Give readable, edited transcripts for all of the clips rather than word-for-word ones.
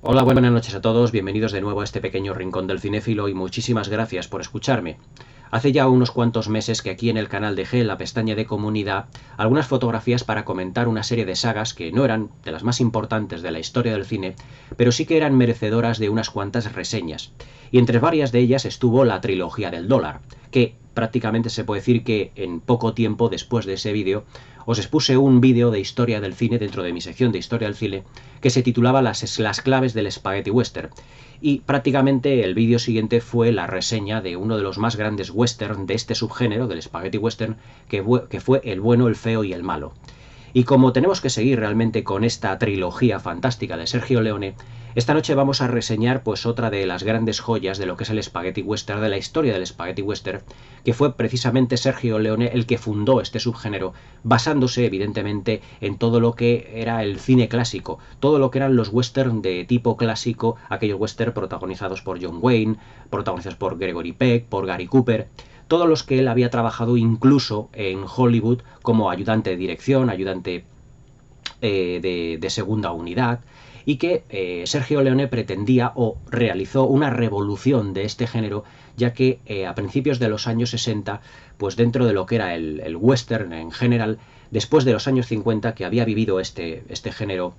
Hola, buenas noches a todos, bienvenidos de nuevo a este pequeño rincón del cinéfilo y muchísimas gracias por escucharme. Hace ya unos cuantos meses que aquí en el canal dejé en la pestaña de comunidad algunas fotografías para comentar una serie de sagas que no eran de las más importantes de la historia del cine, pero sí que eran merecedoras de unas cuantas reseñas. Y entre varias de ellas estuvo la trilogía del dólar, que prácticamente se puede decir que en poco tiempo después de ese vídeo os expuse un vídeo de historia del cine dentro de mi sección de historia del cine que se titulaba las claves del Spaghetti Western. Y prácticamente el vídeo siguiente fue la reseña de uno de los más grandes western de este subgénero, del Spaghetti Western, que fue El bueno, el feo y el malo. Y como tenemos que seguir realmente con esta trilogía fantástica de Sergio Leone, esta noche vamos a reseñar pues otra de las grandes joyas de lo que es el Spaghetti Western, de la historia del Spaghetti Western, que fue precisamente Sergio Leone el que fundó este subgénero, basándose evidentemente en todo lo que era el cine clásico, todo lo que eran los western de tipo clásico, aquellos western protagonizados por John Wayne, protagonizados por Gregory Peck, por Gary Cooper, todos los que él había trabajado incluso en Hollywood como ayudante de dirección, ayudante de segunda unidad, y que Sergio Leone pretendía o realizó una revolución de este género, ya que a principios de los años 60, pues dentro de lo que era el western en general, después de los años 50 que había vivido este género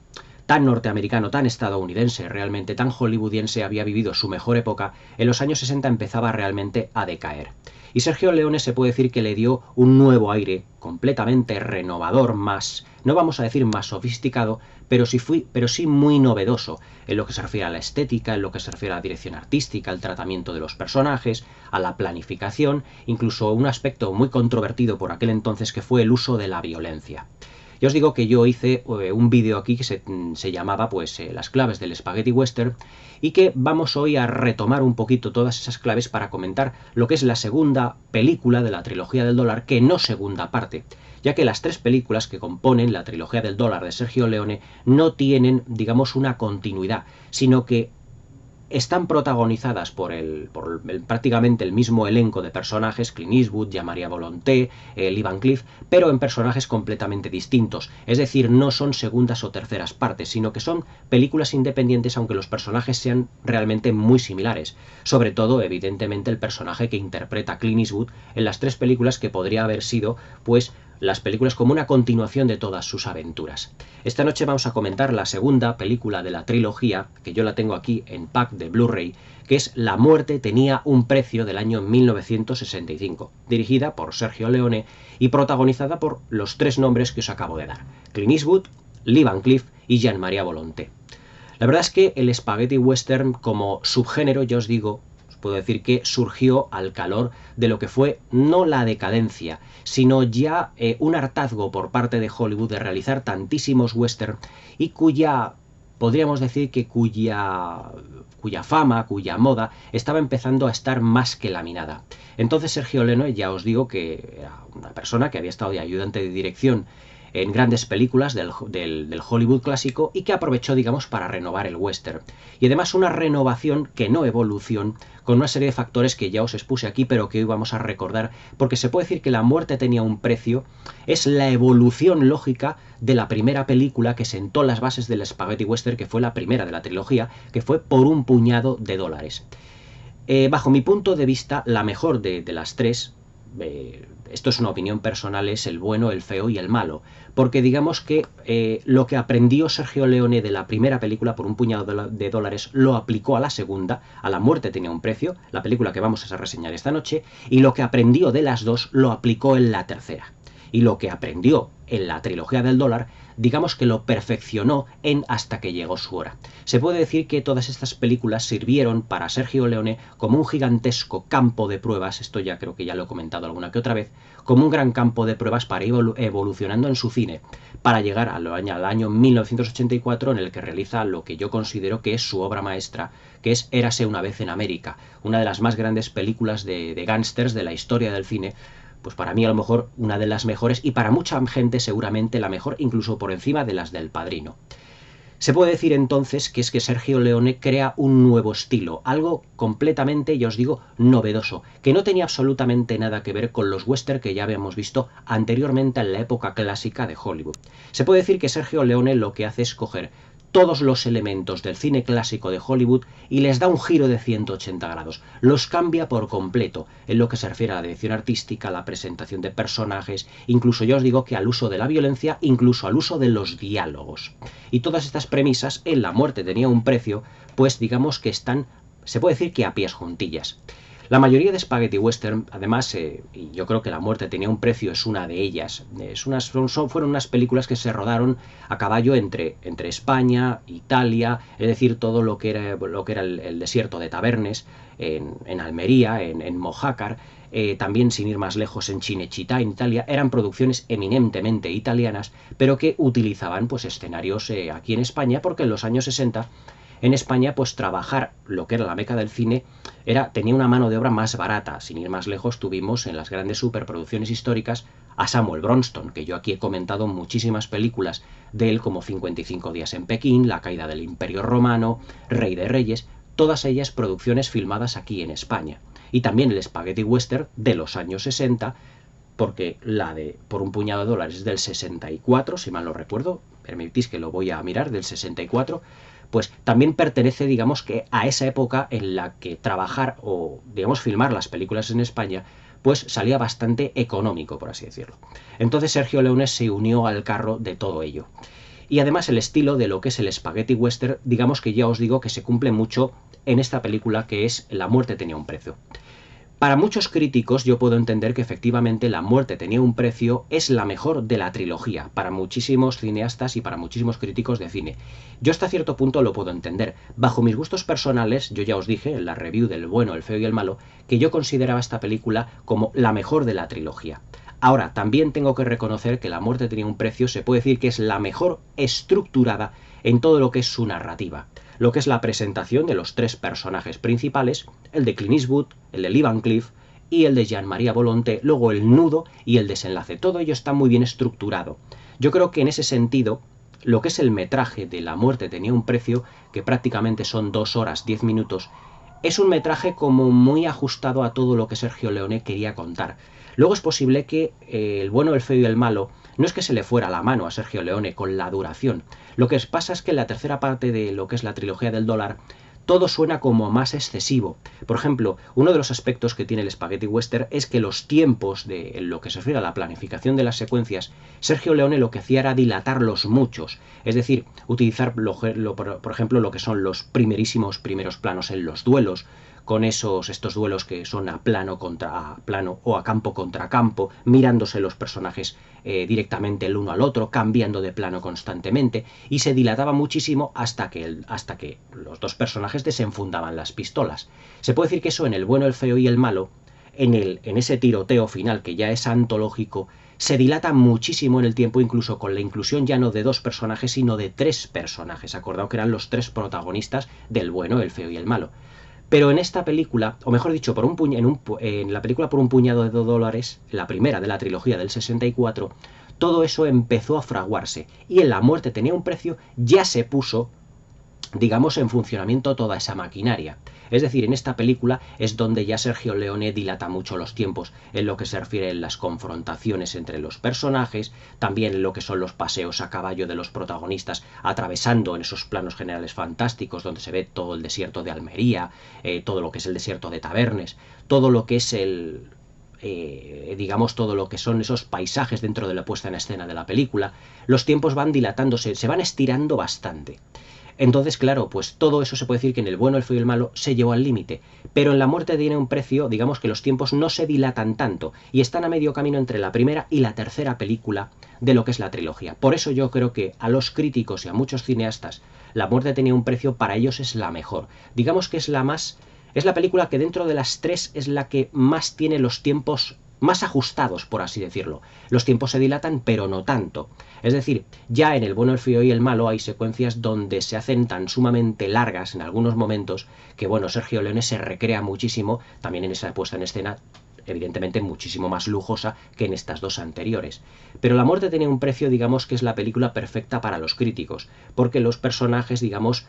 tan norteamericano, tan estadounidense, realmente tan hollywoodiense, había vivido su mejor época, en los años 60 empezaba realmente a decaer. Y Sergio Leone se puede decir que le dio un nuevo aire, completamente renovador, más, no vamos a decir más sofisticado, pero sí muy novedoso en lo que se refiere a la estética, en lo que se refiere a la dirección artística, al tratamiento de los personajes, a la planificación, incluso un aspecto muy controvertido por aquel entonces que fue el uso de la violencia. Ya os digo que yo hice un vídeo aquí que se llamaba pues las claves del Spaghetti Western, y que vamos hoy a retomar un poquito todas esas claves para comentar lo que es la segunda película de la trilogía del dólar, que no segunda parte, ya que las tres películas que componen la trilogía del dólar de Sergio Leone no tienen, digamos, una continuidad, sino que están protagonizadas por prácticamente el mismo elenco de personajes, Clint Eastwood, Jean-Marie Volonté, Lee Van Cleef, pero en personajes completamente distintos. Es decir, no son segundas o terceras partes, sino que son películas independientes, aunque los personajes sean realmente muy similares. Sobre todo, evidentemente, el personaje que interpreta Clint Eastwood en las tres películas, que podría haber sido, pues, las películas como una continuación de todas sus aventuras. Esta noche vamos a comentar la segunda película de la trilogía, que yo la tengo aquí en pack de Blu-ray, que es La muerte tenía un precio, del año 1965, dirigida por Sergio Leone y protagonizada por los tres nombres que os acabo de dar: Clint Eastwood, Lee Van Cleef y Jean-Marie Volonté. La verdad es que el Spaghetti Western como subgénero, ya os digo, puedo decir que surgió al calor de lo que fue no la decadencia, sino ya un hartazgo por parte de Hollywood de realizar tantísimos western, y podríamos decir que cuya fama, cuya moda estaba empezando a estar más que laminada. Entonces Sergio Leone, ya os digo que era una persona que había estado de ayudante de dirección en grandes películas del Hollywood clásico, y que aprovechó, digamos, para renovar el western. Y además una renovación que no evolución, con una serie de factores que ya os expuse aquí, pero que hoy vamos a recordar, porque se puede decir que La muerte tenía un precio, es la evolución lógica de la primera película que sentó las bases del Spaghetti Western, que fue la primera de la trilogía, que fue Por un puñado de dólares. Bajo mi punto de vista, la mejor de las tres, esto es una opinión personal, es El bueno, el feo y el malo, porque digamos que lo que aprendió Sergio Leone de la primera película, Por un puñado de dólares, lo aplicó a la segunda, a La muerte tenía un precio, la película que vamos a reseñar esta noche, y lo que aprendió de las dos lo aplicó en la tercera. Y lo que aprendió en la trilogía del dólar, digamos que lo perfeccionó en Hasta que llegó su hora. Se puede decir que todas estas películas sirvieron para Sergio Leone como un gigantesco campo de pruebas, esto ya creo que ya lo he comentado alguna que otra vez, como un gran campo de pruebas para ir evolucionando en su cine, para llegar al año 1984, en el que realiza lo que yo considero que es su obra maestra, que es Érase una vez en América, una de las más grandes películas de gángsters de la historia del cine. Pues para mí a lo mejor una de las mejores, y para mucha gente seguramente la mejor, incluso por encima de las del Padrino. Se puede decir entonces que es que Sergio Leone crea un nuevo estilo, algo completamente, ya os digo, novedoso, que no tenía absolutamente nada que ver con los western que ya habíamos visto anteriormente en la época clásica de Hollywood. Se puede decir que Sergio Leone lo que hace es coger todos los elementos del cine clásico de Hollywood y les da un giro de 180 grados. Los cambia por completo en lo que se refiere a la dirección artística, a la presentación de personajes, incluso ya os digo que al uso de la violencia, incluso al uso de los diálogos. Y todas estas premisas en La muerte tenía un precio, pues digamos que están, se puede decir que a pies juntillas. La mayoría de spaghetti western, además, y yo creo que La muerte tenía un precio, es una de ellas. Fueron unas películas que se rodaron a caballo entre España, Italia, es decir, todo lo que era el desierto de Tabernes, en Almería, en Mojácar, también sin ir más lejos en Cinecittà, en Italia. Eran producciones eminentemente italianas, pero que utilizaban pues escenarios aquí en España, porque en los años 60 en España, pues trabajar lo que era la meca del cine tenía una mano de obra más barata. Sin ir más lejos, tuvimos en las grandes superproducciones históricas a Samuel Bronston, que yo aquí he comentado muchísimas películas de él, como 55 días en Pekín, La caída del Imperio Romano, Rey de Reyes, todas ellas producciones filmadas aquí en España. Y también el spaghetti western de los años 60, porque la de Por un puñado de dólares es del 64, si mal no recuerdo, permitís que lo voy a mirar, del 64, pues también pertenece, digamos, que a esa época en la que trabajar o, digamos, filmar las películas en España, pues salía bastante económico, por así decirlo. Entonces Sergio Leone se unió al carro de todo ello. Y además el estilo de lo que es el spaghetti western, digamos que ya os digo que se cumple mucho en esta película, que es La muerte tenía un precio. Para muchos críticos yo puedo entender que efectivamente La muerte tenía un precio es la mejor de la trilogía, para muchísimos cineastas y para muchísimos críticos de cine. Yo hasta cierto punto lo puedo entender. Bajo mis gustos personales, yo ya os dije en la review del bueno, el feo y el malo, que yo consideraba esta película como la mejor de la trilogía. Ahora, también tengo que reconocer que La muerte tenía un precio, se puede decir que es la mejor estructurada en todo lo que es su narrativa. Lo que es la presentación de los tres personajes principales, el de Clint Eastwood, el de Lee Van Cleef y el de Jean-Marie Volonté, luego el nudo y el desenlace. Todo ello está muy bien estructurado. Yo creo que en ese sentido, lo que es el metraje de La muerte tenía un precio, que prácticamente son 2 horas 10 minutos, es un metraje como muy ajustado a todo lo que Sergio Leone quería contar. Luego es posible que el bueno, el feo y el malo no es que se le fuera la mano a Sergio Leone con la duración. Lo que pasa es que en la tercera parte de lo que es la trilogía del dólar, todo suena como más excesivo. Por ejemplo, uno de los aspectos que tiene el spaghetti western es que los tiempos de lo que se refiere a la planificación de las secuencias, Sergio Leone lo que hacía era dilatarlos muchos. Es decir, utilizar, por ejemplo, lo que son los primeros planos en los duelos, con estos duelos que son a plano contra plano o a campo contra campo, mirándose los personajes directamente el uno al otro, cambiando de plano constantemente, y se dilataba muchísimo hasta que los dos personajes desenfundaban las pistolas. Se puede decir que eso en El bueno, el feo y el malo, en ese tiroteo final que ya es antológico, se dilata muchísimo en el tiempo, incluso con la inclusión ya no de 2 personajes, sino de 3 personajes. Acordaos que eran los 3 protagonistas del bueno, el feo y el malo. Pero en esta película, o mejor dicho, en la película Por un puñado de dólares, la primera de la trilogía del 64, todo eso empezó a fraguarse. Y en La muerte tenía un precio, ya se puso, digamos, en funcionamiento toda esa maquinaria. Es decir, en esta película es donde ya Sergio Leone dilata mucho los tiempos en lo que se refiere a las confrontaciones entre los personajes, también en lo que son los paseos a caballo de los protagonistas, atravesando en esos planos generales fantásticos donde se ve todo el desierto de Almería, todo lo que es el desierto de Tabernes, todo lo que es digamos, todo lo que son esos paisajes dentro de la puesta en escena de la película. Los tiempos van dilatándose, se van estirando bastante. Entonces, claro, pues todo eso se puede decir que en El bueno, el feo y el malo se llevó al límite, pero en La muerte tiene un precio, digamos que los tiempos no se dilatan tanto y están a medio camino entre la primera y la tercera película de lo que es la trilogía. Por eso yo creo que a los críticos y a muchos cineastas La muerte tenía un precio, para ellos es la mejor. Digamos que es la película que dentro de las 3 es la que más tiene los tiempos más ajustados, por así decirlo. Los tiempos se dilatan, pero no tanto. Es decir, ya en El bueno, el feo y el malo hay secuencias donde se hacen tan sumamente largas en algunos momentos que, bueno, Sergio Leone se recrea muchísimo, también en esa puesta en escena, evidentemente muchísimo más lujosa que en estas 2 anteriores. Pero La muerte tenía un precio, digamos que es la película perfecta para los críticos, porque los personajes, digamos,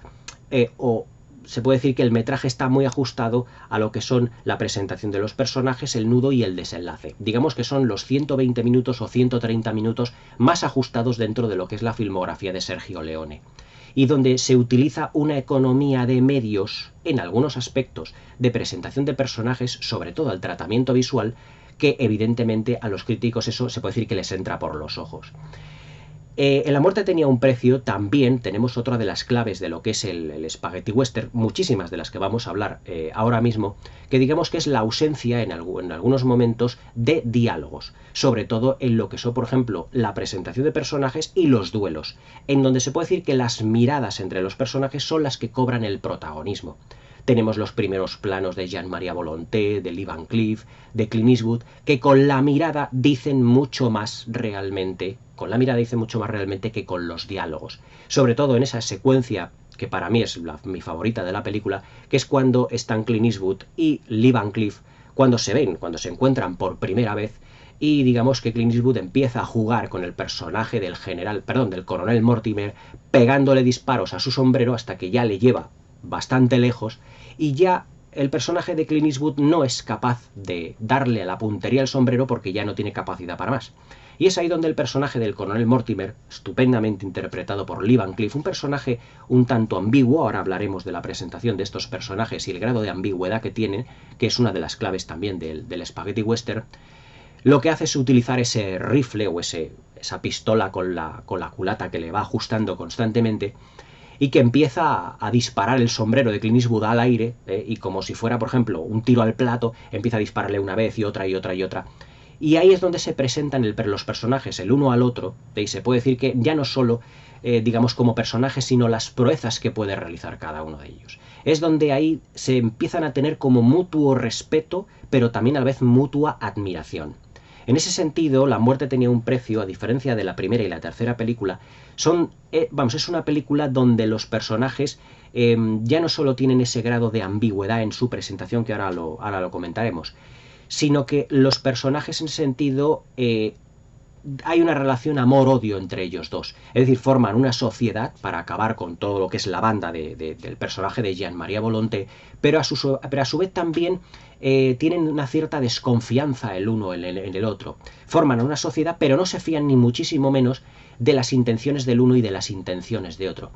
se puede decir que el metraje está muy ajustado a lo que son la presentación de los personajes, el nudo y el desenlace. Digamos que son los 120 minutos o 130 minutos más ajustados dentro de lo que es la filmografía de Sergio Leone. y donde se utiliza una economía de medios en algunos aspectos de presentación de personajes, sobre todo al tratamiento visual, que evidentemente a los críticos eso se puede decir que les entra por los ojos. En La muerte tenía un precio también tenemos otra de las claves de lo que es el spaghetti western, muchísimas de las que vamos a hablar ahora mismo, que digamos que es la ausencia en algunos momentos de diálogos, sobre todo en lo que son, por ejemplo, la presentación de personajes y los duelos, en donde se puede decir que las miradas entre los personajes son las que cobran el protagonismo. Tenemos los primeros planos de Jean-Marie Volonté, de Lee Van Cleef, de Clint Eastwood, que con la mirada dicen mucho más realmente, que con los diálogos. Sobre todo en esa secuencia, que para mí es mi favorita de la película, que es cuando están Clint Eastwood y Lee Van Cleef, cuando se encuentran por primera vez, y digamos que Clint Eastwood empieza a jugar con el personaje del coronel Mortimer, pegándole disparos a su sombrero hasta que ya le lleva bastante lejos, y ya el personaje de Clint Eastwood no es capaz de darle a la puntería al sombrero porque ya no tiene capacidad para más. Y es ahí donde el personaje del coronel Mortimer, estupendamente interpretado por Lee Van Cleef, un personaje un tanto ambiguo, ahora hablaremos de la presentación de estos personajes y el grado de ambigüedad que tienen, que es una de las claves también del spaghetti western, lo que hace es utilizar ese rifle o esa pistola con la culata que le va ajustando constantemente, y que empieza a disparar el sombrero de Clint Eastwood al aire, y como si fuera, por ejemplo, un tiro al plato, empieza a dispararle una vez y otra y otra y otra. Y ahí es donde se presentan los personajes el uno al otro, y se puede decir que ya no solo, digamos, como personajes, sino las proezas que puede realizar cada uno de ellos. Es donde ahí se empiezan a tener como mutuo respeto, pero también a la vez mutua admiración. En ese sentido, La muerte tenía un precio, a diferencia de la primera y la tercera película, es una película donde los personajes ya no solo tienen ese grado de ambigüedad en su presentación, que ahora lo comentaremos, sino que los personajes en ese sentido hay una relación amor-odio entre ellos dos. Es decir, forman una sociedad para acabar con todo lo que es la banda del personaje de Jean-Marie Volonté, pero a su vez también tienen una cierta desconfianza el uno en el otro. Forman una sociedad, pero no se fían ni muchísimo menos de las intenciones del uno y de las intenciones de otro.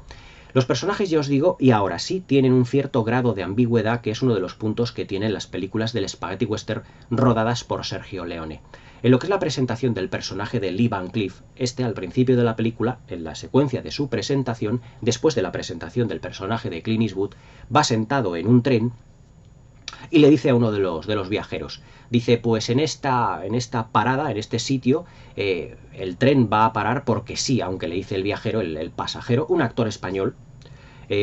Los personajes, ya os digo, y ahora sí, tienen un cierto grado de ambigüedad, que es uno de los puntos que tienen las películas del spaghetti western rodadas por Sergio Leone. En lo que es la presentación del personaje de Lee Van Cleef, al principio de la película, en la secuencia de su presentación, después de la presentación del personaje de Clint Eastwood, va sentado en un tren y le dice a uno de los viajeros, dice, pues en esta parada, en este sitio, el tren va a parar porque sí, aunque le dice el viajero, el pasajero, un actor español,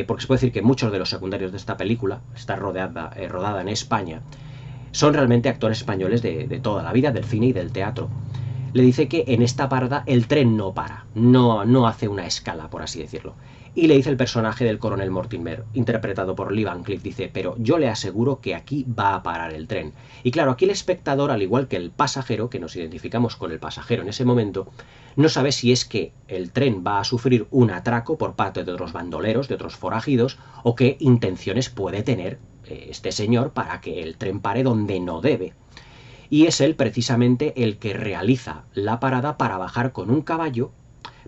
porque se puede decir que muchos de los secundarios de esta película, está rodada en España, son realmente actores españoles de toda la vida, del cine y del teatro. Le dice que en esta parada el tren no para, no hace una escala, por así decirlo. Y le dice el personaje del coronel Mortimer, interpretado por Lee Van Cleef, dice, pero yo le aseguro que aquí va a parar el tren. Y claro, aquí el espectador, al igual que el pasajero, que nos identificamos con el pasajero en ese momento, no sabe si es que el tren va a sufrir un atraco por parte de otros bandoleros, de otros forajidos, o qué intenciones puede tener este señor para que el tren pare donde no debe. Y es él precisamente el que realiza la parada para bajar con un caballo,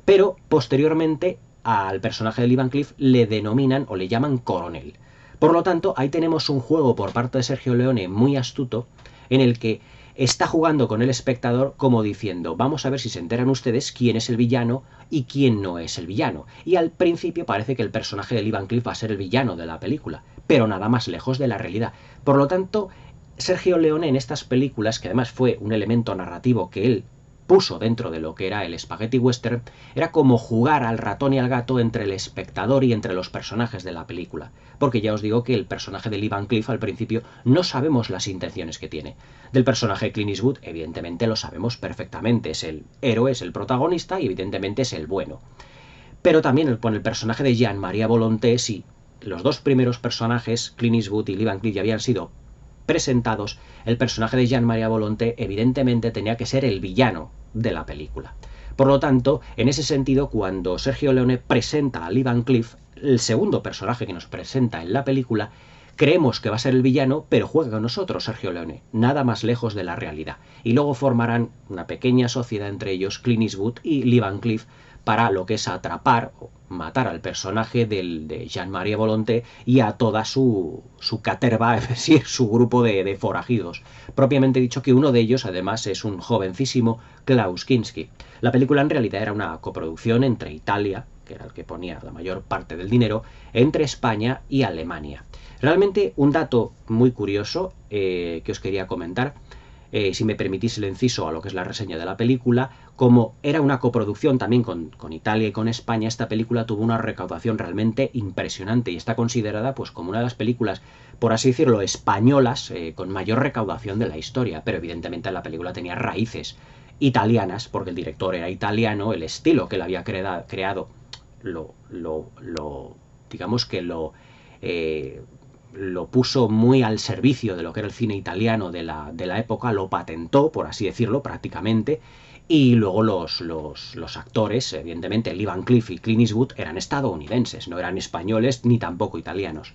pero posteriormente al personaje de Lee Van Cleef le denominan o le llaman coronel. Por lo tanto, ahí tenemos un juego por parte de Sergio Leone muy astuto, en el que está jugando con el espectador como diciendo, vamos a ver si se enteran ustedes quién es el villano y quién no es el villano. Y al principio parece que el personaje de Lee Van Cleef va a ser el villano de la película, pero nada más lejos de la realidad. Por lo tanto, Sergio Leone en estas películas, que además fue un elemento narrativo que él puso dentro de lo que era el spaghetti western, era como jugar al ratón y al gato entre el espectador y entre los personajes de la película. Porque ya os digo que el personaje de Lee Van Cleef al principio no sabemos las intenciones que tiene. Del personaje de Clint Eastwood, evidentemente lo sabemos perfectamente, es el héroe, es el protagonista y evidentemente es el bueno. Pero también con el personaje de Jean-Marie Volonté, sí, los dos primeros personajes, Clint Eastwood y Lee Van Cleef, ya habían sido presentados, el personaje de Jean-Marie Volonté evidentemente tenía que ser el villano de la película. Por lo tanto, en ese sentido, cuando Sergio Leone presenta a Lee Van Cleef, el segundo personaje que nos presenta en la película, creemos que va a ser el villano, pero juega con nosotros Sergio Leone, nada más lejos de la realidad. Y luego formarán una pequeña sociedad entre ellos, Clint Eastwood y Lee Van Cleef, para lo que es atrapar o matar al personaje de Jean-Marie Volonté y a toda su caterva, es decir, su grupo de forajidos. Propiamente dicho que uno de ellos, además, es un jovencísimo Klaus Kinski. La película en realidad era una coproducción entre Italia, que era el que ponía la mayor parte del dinero, entre España y Alemania. Realmente un dato muy curioso que os quería comentar, si me permitís el inciso a lo que es la reseña de la película, como era una coproducción también con Italia y con España, esta película tuvo una recaudación realmente impresionante y está considerada pues como una de las películas, por así decirlo, españolas con mayor recaudación de la historia, pero evidentemente la película tenía raíces italianas, porque el director era italiano, el estilo que él había creado digamos que lo puso muy al servicio de lo que era el cine italiano de la época, lo patentó, por así decirlo, prácticamente, y luego los actores, evidentemente, Lee Van Cleef y Clint Eastwood, eran estadounidenses, no eran españoles ni tampoco italianos.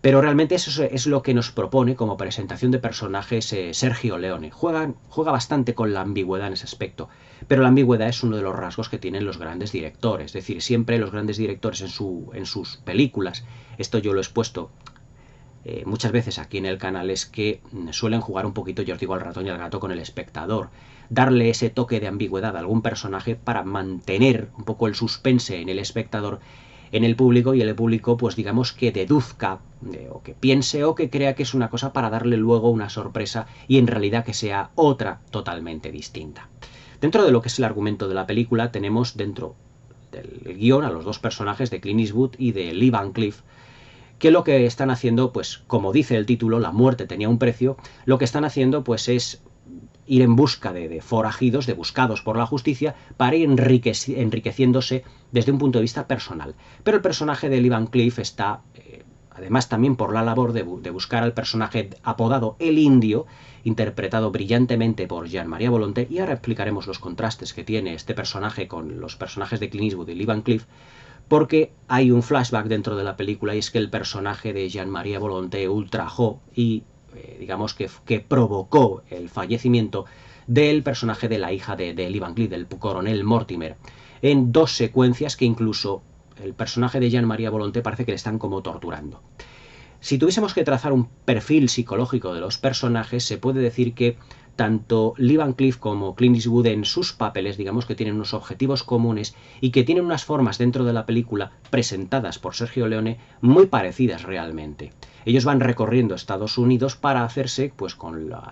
Pero realmente eso es lo que nos propone como presentación de personajes Sergio Leone. Juega bastante con la ambigüedad en ese aspecto, pero la ambigüedad es uno de los rasgos que tienen los grandes directores. Es decir, siempre los grandes directores en sus películas, esto yo lo he expuesto muchas veces aquí en el canal, es que suelen jugar un poquito, yo os digo, al ratón y al gato con el espectador. Darle ese toque de ambigüedad a algún personaje para mantener un poco el suspense en el espectador, en el público, y el público pues digamos que deduzca o que piense o que crea que es una cosa para darle luego una sorpresa y en realidad que sea otra totalmente distinta. Dentro de lo que es el argumento de la película tenemos dentro del guión a los dos personajes de Clint Eastwood y de Lee Van Cleef, que lo que están haciendo, pues como dice el título, la muerte tenía un precio, lo que están haciendo pues es ir en busca de forajidos, de buscados por la justicia, para ir enriqueciéndose desde un punto de vista personal. Pero el personaje de Lee Van Cleef está, además también por la labor de buscar al personaje apodado El Indio, interpretado brillantemente por Jean-Marie Volonté, y ahora explicaremos los contrastes que tiene este personaje con los personajes de Clint Eastwood y Lee Van Cleef, porque hay un flashback dentro de la película y es que el personaje de Jean-Marie Volonté ultrajó y digamos que provocó el fallecimiento del personaje de la hija de Lee Van Cleef, del coronel Mortimer, en dos secuencias que incluso el personaje de Jean-Marie Volonté parece que le están como torturando. Si tuviésemos que trazar un perfil psicológico de los personajes, se puede decir que tanto Lee Van Cleef como Clint Eastwood en sus papeles, digamos que tienen unos objetivos comunes y que tienen unas formas dentro de la película presentadas por Sergio Leone muy parecidas realmente. Ellos van recorriendo Estados Unidos para hacerse pues con la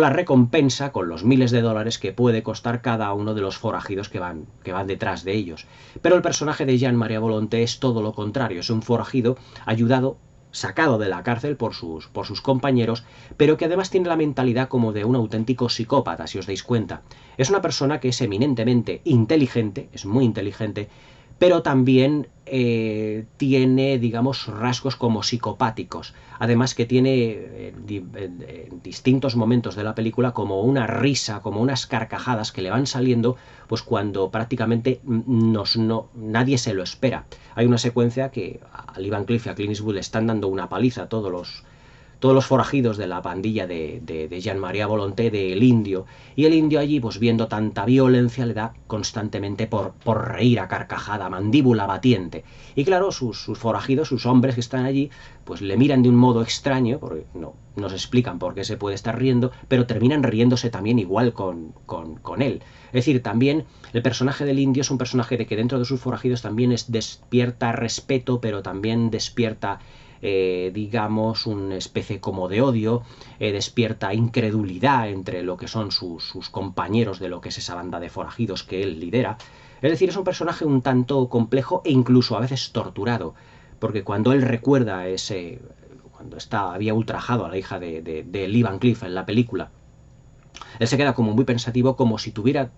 recompensa, con los miles de dólares que puede costar cada uno de los forajidos que van detrás de ellos. Pero el personaje de Jean-Marie Volonté es todo lo contrario, es un forajido ayudado, sacado de la cárcel por sus compañeros, pero que además tiene la mentalidad como de un auténtico psicópata, si os dais cuenta. Es una persona que es eminentemente inteligente, es muy inteligente, pero también tiene, digamos, rasgos como psicopáticos. Además que tiene en distintos momentos de la película como una risa, como unas carcajadas que le van saliendo pues cuando prácticamente nadie se lo espera. Hay una secuencia que a Lee Van Cleef y a Clint Eastwood le están dando una paliza a todos los forajidos de la pandilla de Jean-Marie Volonté, del Indio, y el Indio allí, pues viendo tanta violencia, le da constantemente por reír a carcajada, mandíbula batiente. Y claro, sus forajidos, sus hombres que están allí, pues le miran de un modo extraño, porque no nos explican por qué se puede estar riendo, pero terminan riéndose también igual con él. Es decir, también el personaje del Indio es un personaje de que dentro de sus forajidos también despierta respeto, pero también despierta digamos, una especie como de odio, despierta incredulidad entre lo que son sus compañeros de lo que es esa banda de forajidos que él lidera. Es decir, es un personaje un tanto complejo e incluso a veces torturado, porque cuando él recuerda cuando había ultrajado a la hija de Lee Van Cleef en la película, él se queda como muy pensativo, como si tuviera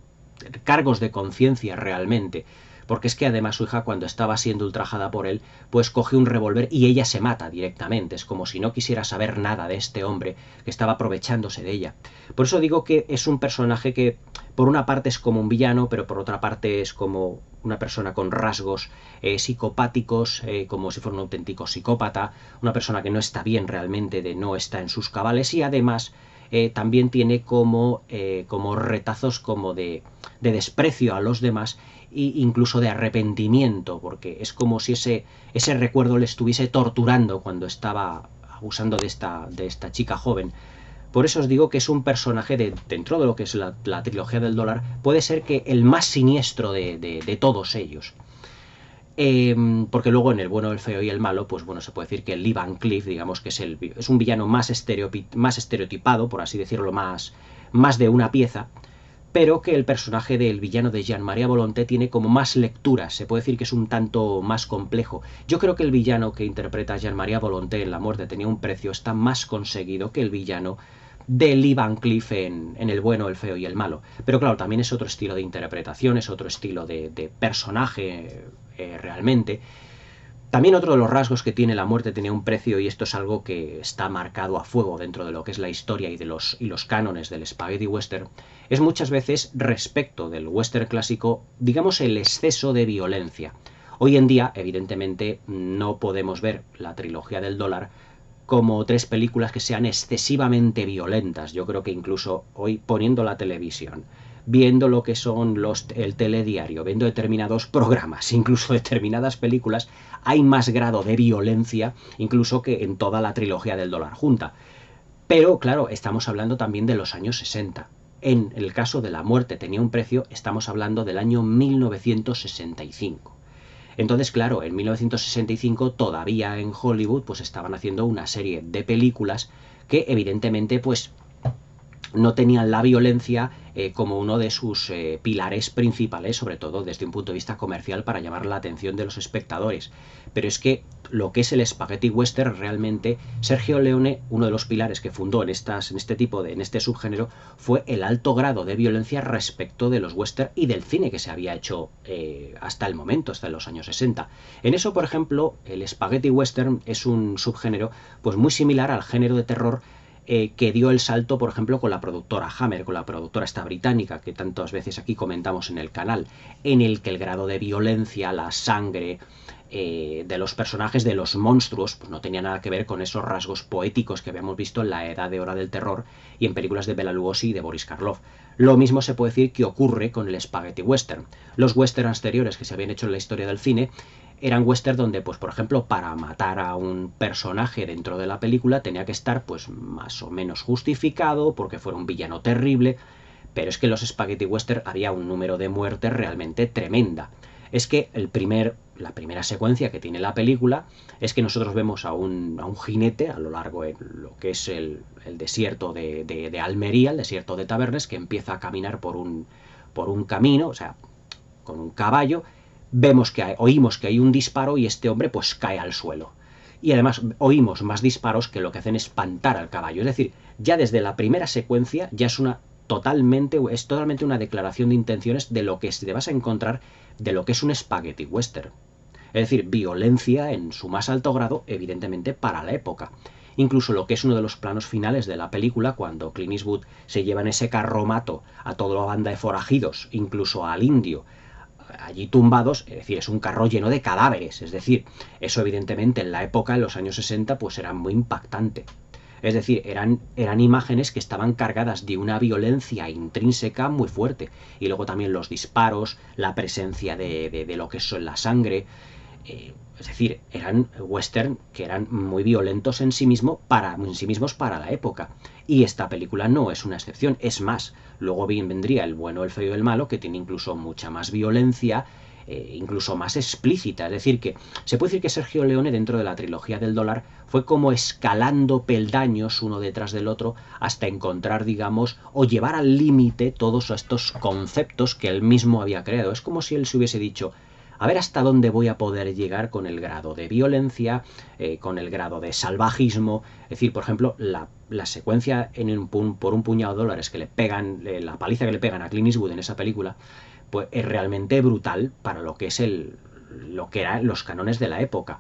cargos de conciencia realmente. Porque es que además su hija, cuando estaba siendo ultrajada por él, pues coge un revólver y ella se mata directamente. Es como si no quisiera saber nada de este hombre que estaba aprovechándose de ella. Por eso digo que es un personaje que por una parte es como un villano, pero por otra parte es como una persona con rasgos psicopáticos, como si fuera un auténtico psicópata, una persona que no está bien realmente, no está en sus cabales, y además también tiene como retazos como de desprecio a los demás e incluso de arrepentimiento, porque es como si ese recuerdo le estuviese torturando cuando estaba abusando de esta chica joven. Por eso os digo que es un personaje dentro de lo que es la trilogía del dólar, puede ser que el más siniestro de todos ellos. Porque luego en El bueno, el feo y el malo, pues bueno, se puede decir que Lee Van Cleef, digamos que es un villano más estereotipado, por así decirlo, más de una pieza, pero que el personaje del villano de Jean-Marie Volonté tiene como más lecturas, se puede decir que es un tanto más complejo. Yo creo que el villano que interpreta a Jean-Marie Volonté en La muerte tenía un precio está más conseguido que el villano de Lee Van Cleef en El bueno, el feo y el malo. Pero claro, también es otro estilo de interpretación, es otro estilo de personaje realmente. También otro de los rasgos que tiene La muerte tenía un precio, y esto es algo que está marcado a fuego dentro de lo que es la historia y los cánones del spaghetti western, es muchas veces respecto del western clásico, digamos, el exceso de violencia. Hoy en día, evidentemente, no podemos ver la trilogía del dólar como tres películas que sean excesivamente violentas. Yo creo que incluso hoy, poniendo la televisión, viendo lo que son el telediario, viendo determinados programas, incluso determinadas películas, hay más grado de violencia incluso que en toda la trilogía del dólar junta. Pero claro, estamos hablando también de los años 60. En el caso de La muerte tenía un precio, estamos hablando del año 1965. Entonces, claro, en 1965 todavía en Hollywood pues estaban haciendo una serie de películas que evidentemente pues no tenían la violencia como uno de sus pilares principales, sobre todo desde un punto de vista comercial, para llamar la atención de los espectadores. Pero es que lo que es el spaghetti western, realmente Sergio Leone, uno de los pilares que fundó en este subgénero, fue el alto grado de violencia respecto de los western y del cine que se había hecho hasta el momento, hasta los años 60. En eso, por ejemplo, el spaghetti western es un subgénero pues muy similar al género de terror que dio el salto, por ejemplo, con la productora Hammer, con la productora esta británica, que tantas veces aquí comentamos en el canal, en el que el grado de violencia, la sangre de los personajes, de los monstruos, pues no tenía nada que ver con esos rasgos poéticos que habíamos visto en la edad de oro del terror y en películas de Bela Lugosi y de Boris Karloff. Lo mismo se puede decir que ocurre con el spaghetti western. Los western anteriores que se habían hecho en la historia del cine eran western donde, pues por ejemplo, para matar a un personaje dentro de la película tenía que estar pues más o menos justificado porque fuera un villano terrible, pero es que en los spaghetti western había un número de muertes realmente tremenda. Es que la primera secuencia que tiene la película es que nosotros vemos a un jinete a lo largo de lo que es el desierto de Almería, el desierto de Tabernes, que empieza a caminar por un camino, o sea, con un caballo. Oímos que hay un disparo y este hombre pues cae al suelo. Y además oímos más disparos que lo que hacen es espantar al caballo. Es decir, ya desde la primera secuencia ya es totalmente una declaración de intenciones de lo que te vas a encontrar de lo que es un spaghetti western. Es decir, violencia en su más alto grado, evidentemente para la época. Incluso lo que es uno de los planos finales de la película, cuando Clint Eastwood se lleva en ese carromato a toda la banda de forajidos, incluso al indio, allí tumbados, es decir, es un carro lleno de cadáveres. Es decir, eso evidentemente en la época, en los años 60, pues era muy impactante. Es decir, eran imágenes que estaban cargadas de una violencia intrínseca muy fuerte. Y luego también los disparos, la presencia de lo que es la sangre. Es decir, eran western que eran muy violentos en sí mismos para la época. Y esta película no es una excepción. Es más, luego bien vendría El bueno, el feo y el malo, que tiene incluso mucha más violencia, incluso más explícita. Es decir, que se puede decir que Sergio Leone, dentro de la trilogía del dólar, fue como escalando peldaños uno detrás del otro hasta encontrar, digamos, o llevar al límite todos estos conceptos que él mismo había creado. Es como si él se hubiese dicho: a ver hasta dónde voy a poder llegar con el grado de violencia, con el grado de salvajismo. Es decir, por ejemplo, la secuencia por un puñado de dólares que le pegan, la paliza que le pegan a Clint Eastwood en esa película, pues es realmente brutal para lo que es lo que eran los cánones de la época.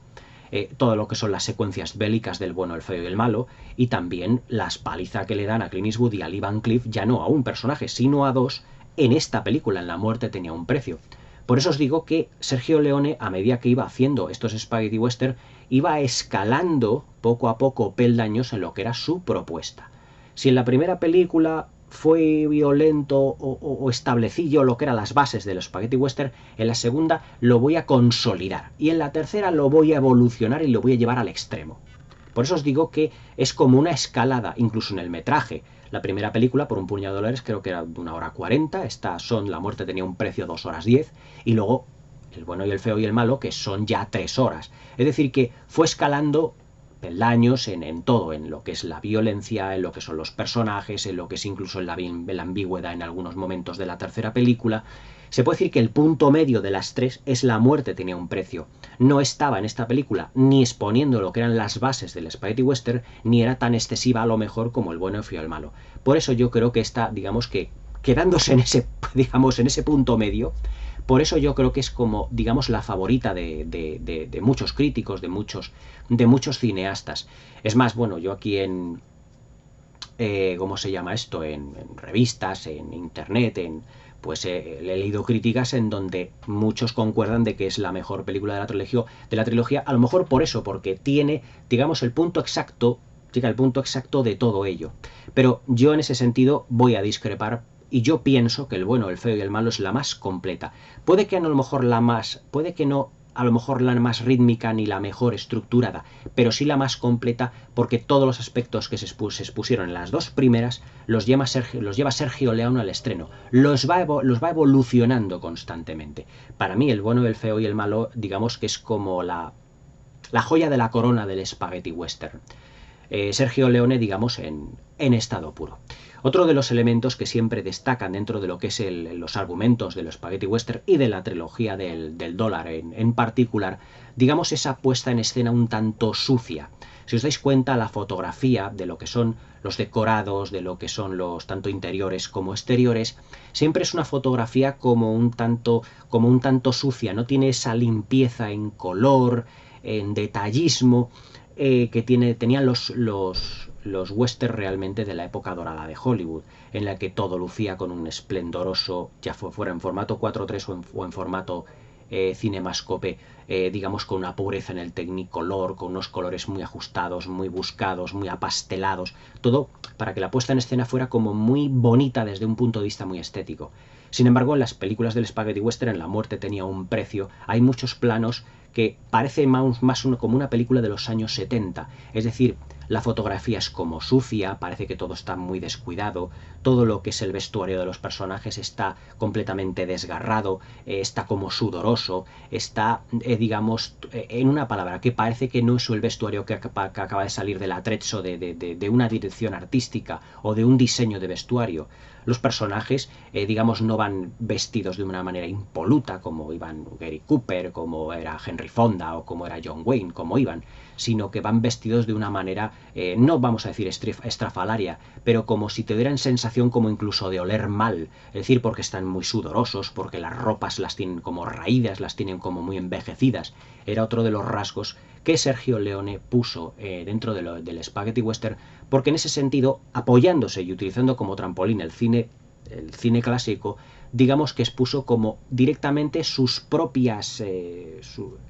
Todo lo que son las secuencias bélicas del bueno, el feo y el malo, y también las palizas que le dan a Clint Eastwood y a Lee Van Cleef, ya no a un personaje, sino a dos, en esta película, en La muerte tenía un precio. Por eso os digo que Sergio Leone, a medida que iba haciendo estos spaghetti western, iba escalando poco a poco peldaños en lo que era su propuesta. Si en la primera película fue violento o establecí yo lo que eran las bases del spaghetti western, en la segunda lo voy a consolidar y en la tercera lo voy a evolucionar y lo voy a llevar al extremo. Por eso os digo que es como una escalada, incluso en el metraje. La primera película, por un puñado de dólares, creo que era de 1 hora 40. Esta Son la muerte tenía un precio de 2 horas 10. Y luego El bueno y el feo y el malo, que son ya 3 horas. Es decir, que fue escalando peldaños en todo, en lo que es la violencia, en lo que son los personajes, en lo que es incluso en la ambigüedad en algunos momentos de la tercera película. Se puede decir que el punto medio de las tres es la muerte tenía un precio. No estaba en esta película ni exponiendo lo que eran las bases del spaghetti western, ni era tan excesiva a lo mejor como el bueno, el feo y el malo. Por eso yo creo que está, digamos que, quedándose en ese, digamos, en ese punto medio, por eso yo creo que es como, digamos, la favorita de muchos críticos, de muchos cineastas. Es más, bueno, yo aquí ¿cómo se llama esto? En revistas, en internet, pues he leído críticas en donde muchos concuerdan de que es la mejor película de la trilogía, a lo mejor por eso, porque tiene, digamos, llega el punto exacto de todo ello. Pero yo en ese sentido voy a discrepar y yo pienso que el bueno, el feo y el malo es la más completa. Puede que no, a lo mejor puede que no a lo mejor la más rítmica ni la mejor estructurada, pero sí la más completa porque todos los aspectos que se expusieron en las dos primeras los lleva Sergio Leone al estreno, los va evolucionando constantemente. Para mí el bueno, el feo y el malo, digamos que es como la joya de la corona del spaghetti western. Sergio Leone, digamos, en estado puro. Otro de los elementos que siempre destacan dentro de lo que es los argumentos de los spaghetti western y de la trilogía del dólar en particular, digamos, esa puesta en escena un tanto sucia. Si os dais cuenta, la fotografía de lo que son los decorados, de lo que son los tanto interiores como exteriores, siempre es una fotografía como un tanto sucia, no tiene esa limpieza en color, en detallismo, que tenían los western realmente de la época dorada de Hollywood, en la que todo lucía con un esplendoroso, ya fuera en formato 4:3 o en formato cinemascope, digamos con una pureza en el Technicolor, con unos colores muy ajustados, muy buscados, muy apastelados, todo para que la puesta en escena fuera como muy bonita desde un punto de vista muy estético. Sin embargo, en las películas del spaghetti western, La muerte tenía un precio, hay muchos planos que parece más como una película de los años 70, es decir, la fotografía es como sucia, parece que todo está muy descuidado, todo lo que es el vestuario de los personajes está completamente desgarrado, está como sudoroso, está, digamos, en una palabra, que parece que no es el vestuario que acaba de salir del atrezzo de una dirección artística o de un diseño de vestuario. Los personajes, digamos, no van vestidos de una manera impoluta como iban Gary Cooper, como era Henry Fonda o como era John Wayne, como iban, sino que van vestidos de una manera, no vamos a decir estrafalaria, pero como si te dieran sensación como incluso de oler mal, es decir, porque están muy sudorosos, porque las ropas las tienen como raídas, las tienen como muy envejecidas. Era otro de los rasgos que Sergio Leone puso dentro del spaghetti western, porque en ese sentido, apoyándose y utilizando como trampolín el cine clásico, digamos que expuso como directamente sus propias,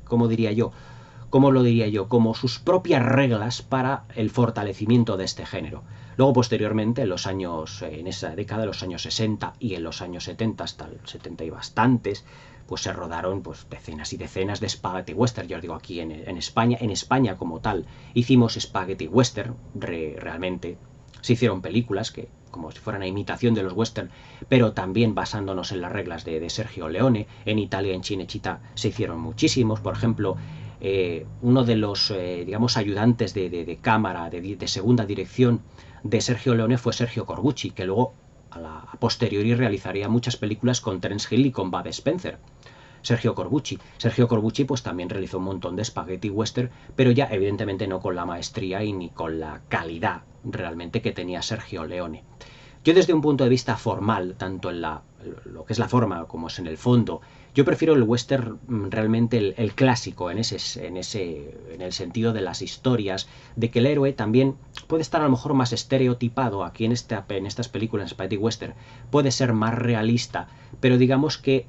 ¿cómo lo diría yo? Como sus propias reglas para el fortalecimiento de este género. Luego, posteriormente, en esa década de los años 60 y en los años 70, hasta el 70 y bastantes, pues se rodaron pues decenas y decenas de spaghetti western. Yo os digo, aquí en España como tal, hicimos spaghetti western, realmente. Se hicieron películas que, como si fueran a imitación de los western, pero también basándonos en las reglas de Sergio Leone. En Italia, en Cinecittà, se hicieron muchísimos. Por ejemplo, uno de los, digamos, ayudantes de cámara, de segunda dirección de Sergio Leone fue Sergio Corbucci, que luego a posteriori realizaría muchas películas con Terence Hill y con Bud Spencer. Sergio Corbucci pues también realizó un montón de spaghetti western, pero ya evidentemente no con la maestría y ni con la calidad realmente que tenía Sergio Leone. Yo desde un punto de vista formal, tanto en lo que es la forma como es en el fondo, yo prefiero el western realmente el clásico en el sentido de las historias, de que el héroe también puede estar a lo mejor más estereotipado aquí en estas películas, en Spaghetti Western, puede ser más realista, pero digamos que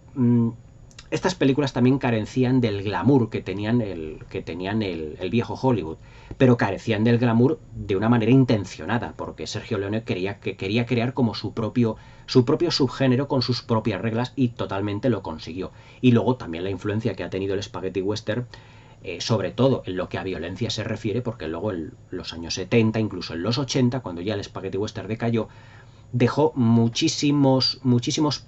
estas películas también carecían del glamour que tenían el viejo Hollywood, pero carecían del glamour de una manera intencionada, porque Sergio Leone quería crear como su propio subgénero con sus propias reglas y totalmente lo consiguió. Y luego también la influencia que ha tenido el spaghetti western, sobre todo en lo que a violencia se refiere, porque luego en los años 70, incluso en los 80, cuando ya el spaghetti western decayó, dejó muchísimos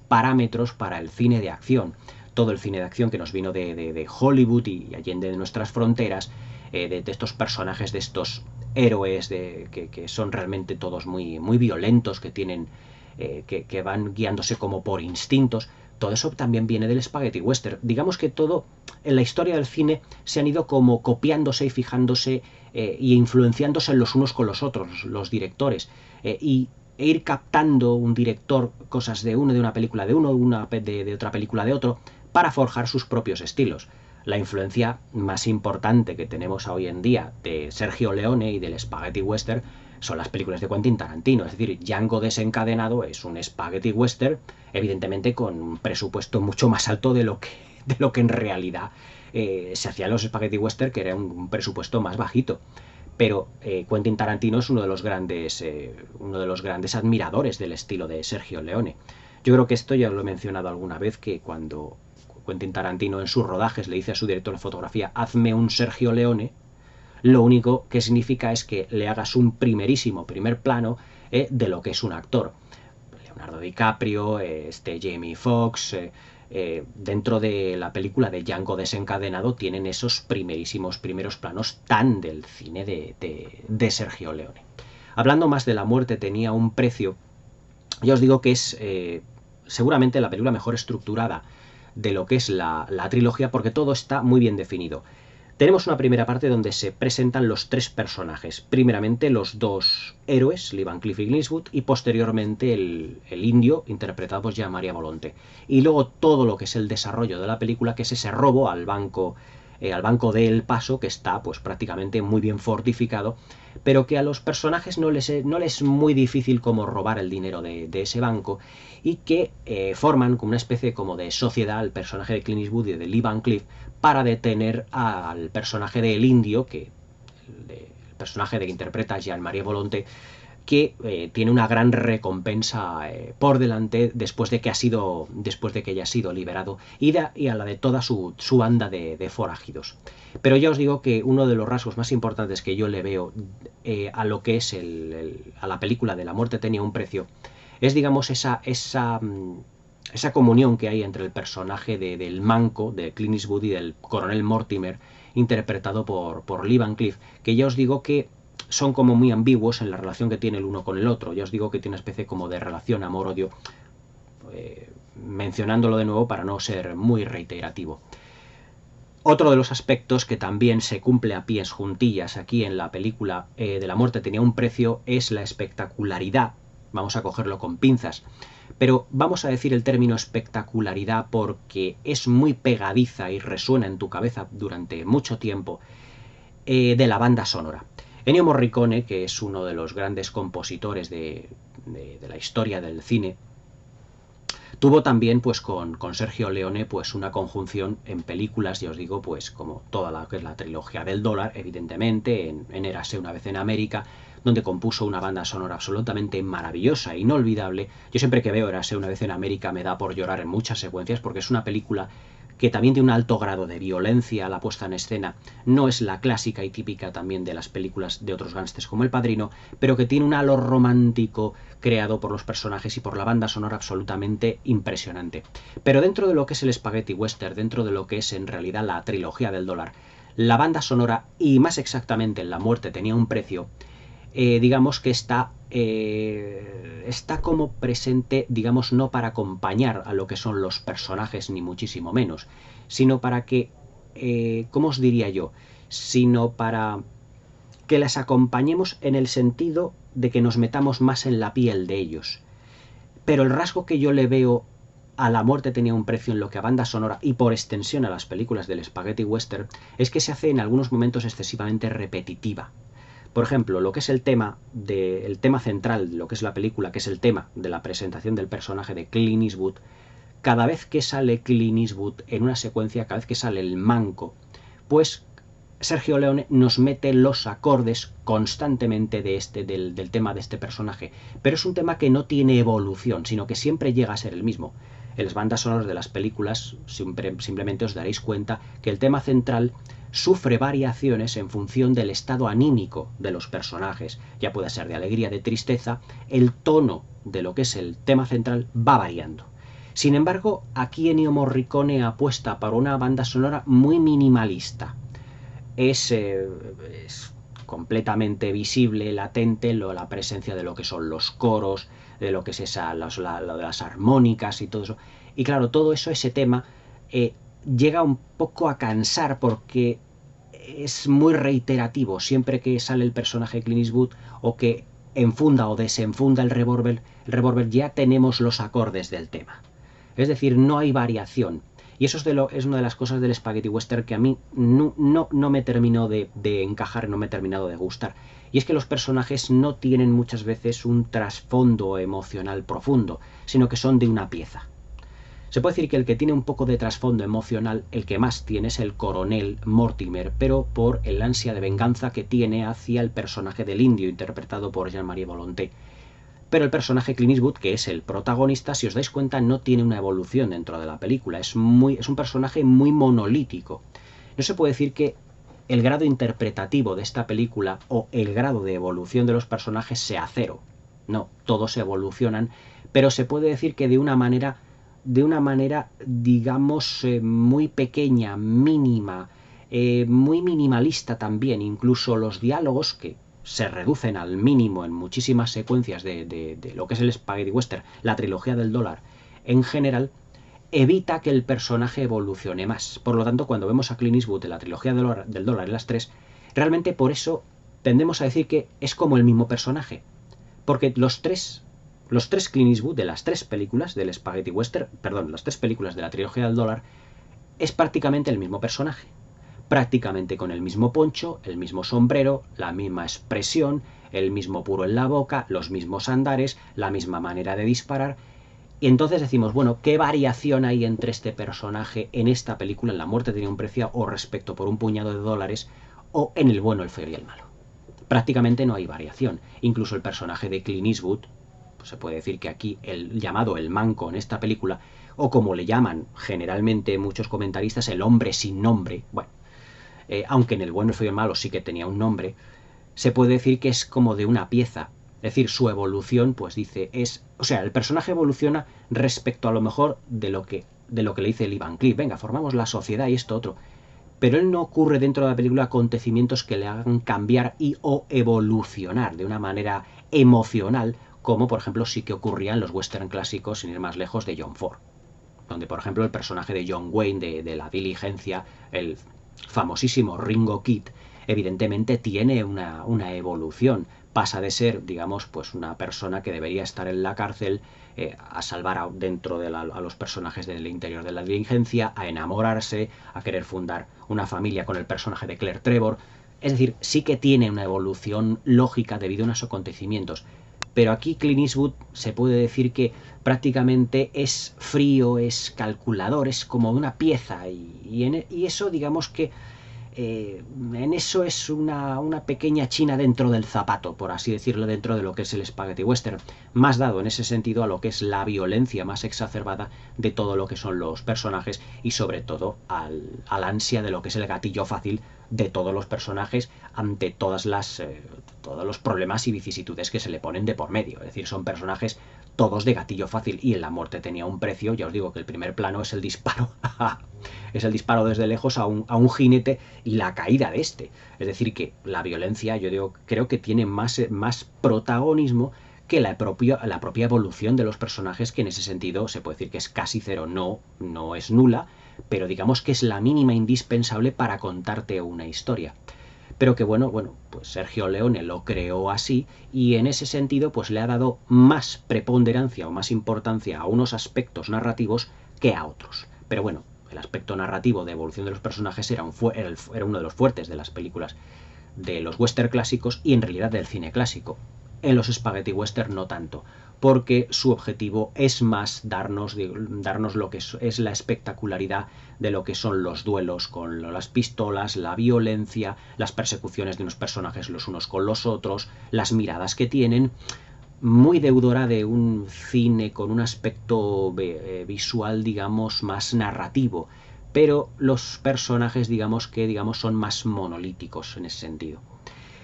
parámetros para el cine de acción. Todo el cine de acción que nos vino de Hollywood y allende de nuestras fronteras, de estos personajes, de estos héroes que son realmente todos muy violentos, que van guiándose como por instintos. Todo eso también viene del spaghetti western. Digamos que todo en la historia del cine se han ido como copiándose y fijándose y influenciándose los unos con los otros, los directores. E ir captando un director cosas de una película de uno, de otra película de otro, para forjar sus propios estilos. La influencia más importante que tenemos hoy en día de Sergio Leone y del spaghetti western son las películas de Quentin Tarantino. Es decir, Django desencadenado es un spaghetti western, evidentemente con un presupuesto mucho más alto de lo que en realidad se hacían los spaghetti western, que era un presupuesto más bajito. Pero Quentin Tarantino es uno de los grandes admiradores del estilo de Sergio Leone. Yo creo que esto ya lo he mencionado alguna vez, que cuando Quentin Tarantino en sus rodajes le dice a su director de fotografía: hazme un Sergio Leone, lo único que significa es que le hagas un primer plano de lo que es un actor. Leonardo DiCaprio, Jamie Foxx, dentro de la película de Django desencadenado, tienen esos primeros planos tan del cine de Sergio Leone. Hablando más de La muerte tenía un precio, ya os digo que es seguramente la película mejor estructurada de lo que es la trilogía, porque todo está muy bien definido. Tenemos una primera parte donde se presentan los tres personajes. Primeramente los dos héroes, Lee Van Cleef y Clint Eastwood, y posteriormente el indio, interpretado por Jean-Marie Volonté. Y luego todo lo que es el desarrollo de la película, que es ese robo al banco de El Paso, que está pues prácticamente muy bien fortificado, pero que a los personajes no les es muy difícil como robar el dinero de ese banco, y que forman como una especie como de sociedad, el personaje de Clint Eastwood y de Lee Van Cleef, para detener al personaje del indio, el personaje de que interpreta Jean-Marie Volonté, que tiene una gran recompensa por delante después de que haya sido liberado, y a la de toda su banda de forajidos. Pero ya os digo que uno de los rasgos más importantes que yo le veo a lo que es a la película de La muerte tenía un precio es, digamos, esa comunión que hay entre el personaje del manco, de Clint Eastwood, y del coronel Mortimer, interpretado por Lee Van Cleef, que ya os digo que son como muy ambiguos en la relación que tiene el uno con el otro. Ya os digo que tiene una especie como de relación amor-odio, mencionándolo de nuevo para no ser muy reiterativo. Otro de los aspectos que también se cumple a pies juntillas aquí en la película de La muerte tenía un precio es la espectacularidad. Vamos a cogerlo con pinzas, pero vamos a decir el término espectacularidad porque es muy pegadiza y resuena en tu cabeza durante mucho tiempo, de la banda sonora. Ennio Morricone, que es uno de los grandes compositores de la historia del cine, tuvo también pues con Sergio Leone pues una conjunción en películas, ya os digo, pues como toda la que es la trilogía del dólar, evidentemente, en Érase una vez en América, donde compuso una banda sonora absolutamente maravillosa e inolvidable. Yo siempre que veo Érase una vez en América me da por llorar en muchas secuencias, porque es una película que también tiene un alto grado de violencia a la puesta en escena. No es la clásica y típica también de las películas de otros gángsters como El Padrino, pero que tiene un halo romántico creado por los personajes y por la banda sonora absolutamente impresionante. Pero dentro de lo que es el spaghetti western, dentro de lo que es en realidad la trilogía del dólar, la banda sonora, y más exactamente en La muerte tenía un precio, digamos que está como presente, digamos, no para acompañar a lo que son los personajes, ni muchísimo menos, sino para que, ¿cómo os diría yo? Sino para que las acompañemos en el sentido de que nos metamos más en la piel de ellos. Pero el rasgo que yo le veo a La muerte tenía un precio en lo que a banda sonora y por extensión a las películas del spaghetti western es que se hace en algunos momentos excesivamente repetitiva. Por ejemplo, lo que es el tema central de lo que es la película, que es el tema de la presentación del personaje de Clint Eastwood, cada vez que sale Clint Eastwood en una secuencia, cada vez que sale el manco, pues Sergio Leone nos mete los acordes constantemente del tema de este personaje, pero es un tema que no tiene evolución, sino que siempre llega a ser el mismo. En las bandas sonoras de las películas simplemente os daréis cuenta que el tema central sufre variaciones en función del estado anímico de los personajes, ya puede ser de alegría, de tristeza, el tono de lo que es el tema central va variando. Sin embargo, aquí Ennio Morricone apuesta por una banda sonora muy minimalista. Es completamente visible, latente, la presencia de lo que son los coros, de lo que es lo de las armónicas y todo eso. Y claro, todo eso, ese tema, llega un poco a cansar porque es muy reiterativo. Siempre que sale el personaje Clint Eastwood o que enfunda o desenfunda el revólver ya tenemos los acordes del tema. Es decir, no hay variación. Y eso es una de las cosas del Spaghetti Western que a mí no me terminó de encajar, no me ha terminado de gustar. Y es que los personajes no tienen muchas veces un trasfondo emocional profundo, sino que son de una pieza. Se puede decir que el que tiene un poco de trasfondo emocional, el que más tiene es el coronel Mortimer, pero por el ansia de venganza que tiene hacia el personaje del indio, interpretado por Jean-Marie Volonté. Pero el personaje Clint Eastwood, que es el protagonista, si os dais cuenta, no tiene una evolución dentro de la película. Es un personaje muy monolítico. No se puede decir que el grado interpretativo de esta película o el grado de evolución de los personajes sea cero. No, todos evolucionan, pero se puede decir que de una manera digamos, muy pequeña, mínima, muy minimalista también. Incluso los diálogos, que se reducen al mínimo en muchísimas secuencias de lo que es el Spaghetti Western, la trilogía del dólar, en general, evita que el personaje evolucione más. Por lo tanto, cuando vemos a Clint Eastwood en la trilogía del dólar en las tres, realmente por eso tendemos a decir que es como el mismo personaje. Porque los tres Clint Eastwood de las tres películas del Spaghetti Western, perdón, las tres películas de la trilogía del dólar, es prácticamente el mismo personaje. Prácticamente con el mismo poncho, el mismo sombrero, la misma expresión, el mismo puro en la boca, los mismos andares, la misma manera de disparar. Y entonces decimos, bueno, ¿qué variación hay entre este personaje en esta película, en La muerte tenía un precio, o respecto por un puñado de dólares, o en El bueno, el feo y el malo? Prácticamente no hay variación. Incluso el personaje de Clint Eastwood, pues se puede decir que aquí el llamado el manco en esta película, o como le llaman generalmente muchos comentaristas, el hombre sin nombre, bueno, aunque en El bueno, el feo y el malo sí que tenía un nombre, se puede decir que es como de una pieza. Es decir, su evolución, pues dice, o sea, el personaje evoluciona respecto a lo mejor de lo que le dice el Ivan Cliff. Venga, formamos la sociedad y esto otro. Pero él no ocurre dentro de la película acontecimientos que le hagan cambiar o evolucionar de una manera emocional, como por ejemplo sí que ocurría en los western clásicos, sin ir más lejos, de John Ford, donde por ejemplo el personaje de John Wayne de La Diligencia, el famosísimo Ringo Kid, evidentemente tiene una evolución. Pasa de ser, digamos, pues una persona que debería estar en la cárcel, a salvar a los personajes del interior de La Diligencia, a enamorarse, a querer fundar una familia con el personaje de Claire Trevor. Es decir, sí que tiene una evolución lógica debido a unos acontecimientos. Pero aquí Clint Eastwood se puede decir que prácticamente es frío, es calculador, es como una pieza. Y eso, digamos que en eso es una pequeña china dentro del zapato, por así decirlo, dentro de lo que es el Spaghetti Western, más dado en ese sentido a lo que es la violencia más exacerbada de todo lo que son los personajes y sobre todo al ansia de lo que es el gatillo fácil de todos los personajes ante todos los problemas y vicisitudes que se le ponen de por medio. Es decir, son personajes todos de gatillo fácil, y en La muerte tenía un precio. Ya os digo que el primer plano es el disparo es el disparo desde lejos a un jinete y la caída de este. Es decir, que la violencia, creo que tiene más protagonismo que la propia evolución de los personajes, que en ese sentido se puede decir que es casi cero. No es nula, pero digamos que es la mínima indispensable para contarte una historia. Pero que bueno, pues Sergio Leone lo creó así, y en ese sentido pues le ha dado más preponderancia o más importancia a unos aspectos narrativos que a otros. Pero bueno, el aspecto narrativo de evolución de los personajes era uno de los fuertes de las películas de los western clásicos y en realidad del cine clásico. En los Spaghetti Western no tanto, porque su objetivo es más darnos lo que es la espectacularidad de lo que son los duelos con las pistolas, la violencia, las persecuciones de unos personajes los unos con los otros, las miradas que tienen, muy deudora de un cine con un aspecto visual, digamos, más narrativo, pero los personajes, digamos, son más monolíticos en ese sentido.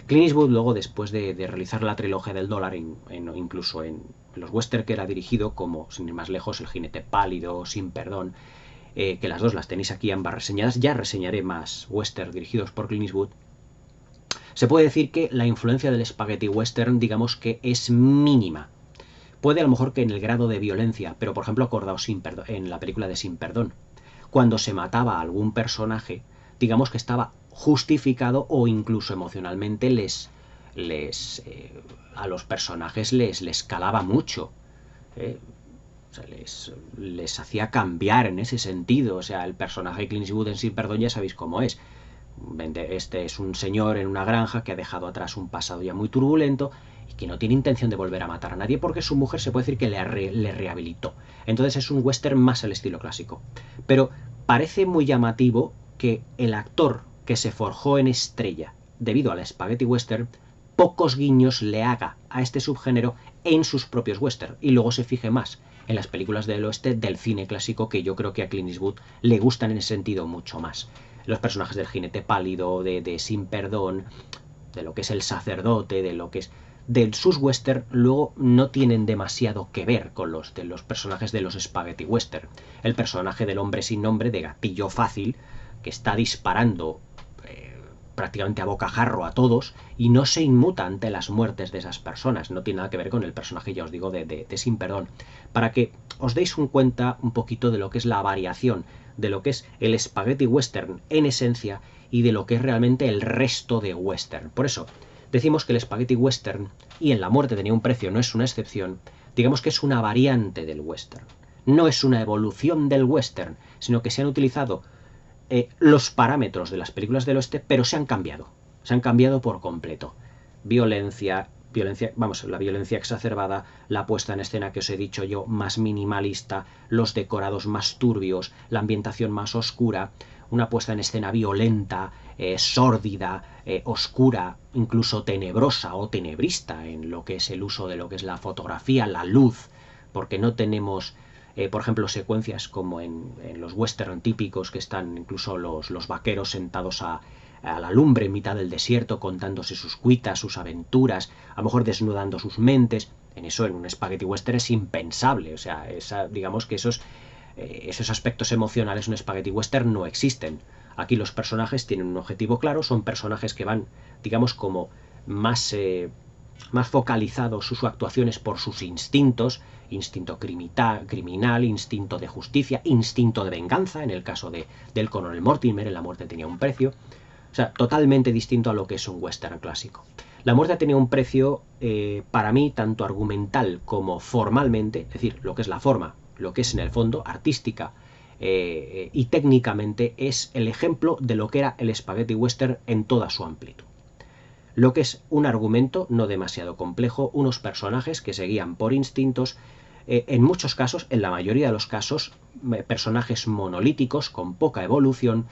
Clint Eastwood luego, después de realizar la trilogía del dólar, incluso en los western que era dirigido, como sin ir más lejos, El jinete pálido, Sin perdón, que las dos las tenéis aquí ambas reseñadas, ya reseñaré más western dirigidos por Clint Eastwood. Se puede decir que la influencia del spaghetti western, digamos que es mínima. Puede a lo mejor que en el grado de violencia, pero por ejemplo acordaos en la película de Sin perdón, cuando se mataba a algún personaje, digamos que estaba justificado o incluso emocionalmente a los personajes les calaba mucho. O sea, les hacía cambiar en ese sentido. O sea, el personaje de Clint Eastwood en Sin perdón ya sabéis cómo es. Este es un señor en una granja que ha dejado atrás un pasado ya muy turbulento y que no tiene intención de volver a matar a nadie porque su mujer se puede decir que le rehabilitó. Entonces es un western más al estilo clásico. Pero parece muy llamativo que el actor que se forjó en estrella debido a la spaghetti western, pocos guiños le haga a este subgénero en sus propios western y luego se fije más en las películas del oeste del cine clásico, que yo creo que a Clint Eastwood le gustan en ese sentido mucho más. Los personajes del jinete pálido, de Sin perdón, de lo que es el sacerdote, de lo que es de sus western, luego no tienen demasiado que ver con los de los personajes de los spaghetti western. El personaje del hombre sin nombre, de gatillo fácil, que está disparando prácticamente a bocajarro a todos y no se inmuta ante las muertes de esas personas. No tiene nada que ver con el personaje, ya os digo, de Sin perdón. Para que os deis cuenta un poquito de lo que es la variación, de lo que es el spaghetti western en esencia y de lo que es realmente el resto de western. Por eso decimos que el spaghetti western, y en La muerte tenía un precio no es una excepción, digamos que es una variante del western. No es una evolución del western, sino que se han utilizado los parámetros de las películas del oeste, pero se han cambiado por completo. Violencia, la violencia exacerbada, la puesta en escena que os he dicho yo más minimalista, los decorados más turbios, la ambientación más oscura, una puesta en escena violenta, sórdida, oscura, incluso tenebrosa o tenebrista en lo que es el uso de lo que es la fotografía, la luz, porque no tenemos por ejemplo, secuencias como en los western típicos, que están incluso los vaqueros sentados a la lumbre en mitad del desierto, contándose sus cuitas, sus aventuras, a lo mejor desnudando sus mentes. En eso, en un spaghetti western es impensable. O sea, digamos que esos aspectos emocionales en un spaghetti western no existen. Aquí los personajes tienen un objetivo claro, son personajes que van, digamos, como más focalizados sus actuaciones por sus instintos, instinto criminal, instinto de justicia, instinto de venganza, en el caso del coronel Mortimer, en La muerte tenía un precio. O sea, totalmente distinto a lo que es un western clásico. La muerte tenía un precio, para mí, tanto argumental como formalmente, es decir, lo que es la forma, lo que es en el fondo, artística y técnicamente, es el ejemplo de lo que era el spaghetti western en toda su amplitud. Lo que es un argumento no demasiado complejo, unos personajes que se guían por instintos, en muchos casos, en la mayoría de los casos, personajes monolíticos con poca evolución,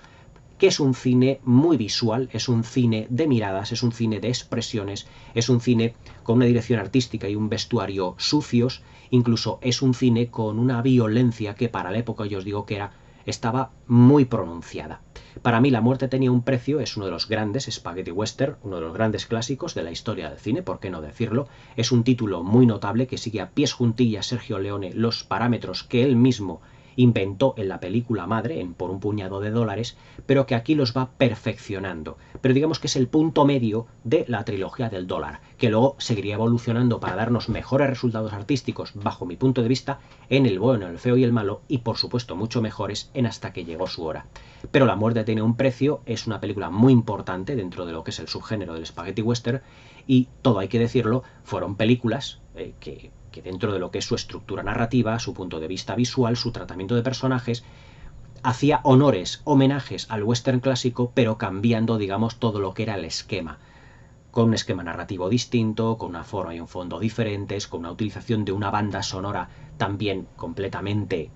que es un cine muy visual, es un cine de miradas, es un cine de expresiones, es un cine con una dirección artística y un vestuario sucios, incluso es un cine con una violencia que para la época yo os digo que estaba muy pronunciada. Para mí La muerte tenía un precio es uno de los grandes spaghetti western, uno de los grandes clásicos de la historia del cine, por qué no decirlo. Es un título muy notable que sigue a pies juntillas Sergio Leone los parámetros que él mismo inventó en la película madre, por un puñado de dólares, pero que aquí los va perfeccionando. Pero digamos que es el punto medio de la trilogía del dólar, que luego seguiría evolucionando para darnos mejores resultados artísticos, bajo mi punto de vista, en El bueno, el feo y el malo, y por supuesto mucho mejores en Hasta que llegó su hora. Pero La muerte tiene un precio es una película muy importante dentro de lo que es el subgénero del spaghetti western, y todo hay que decirlo, fueron películas que dentro de lo que es su estructura narrativa, su punto de vista visual, su tratamiento de personajes, hacía homenajes al western clásico, pero cambiando, digamos, todo lo que era el esquema. con un esquema narrativo distinto, con una forma y un fondo diferentes, con una utilización de una banda sonora también completamente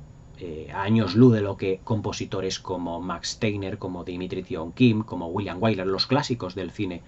a años luz de lo que compositores como Max Steiner, como Dimitri Thion Kim, como William Wyler, los clásicos del cine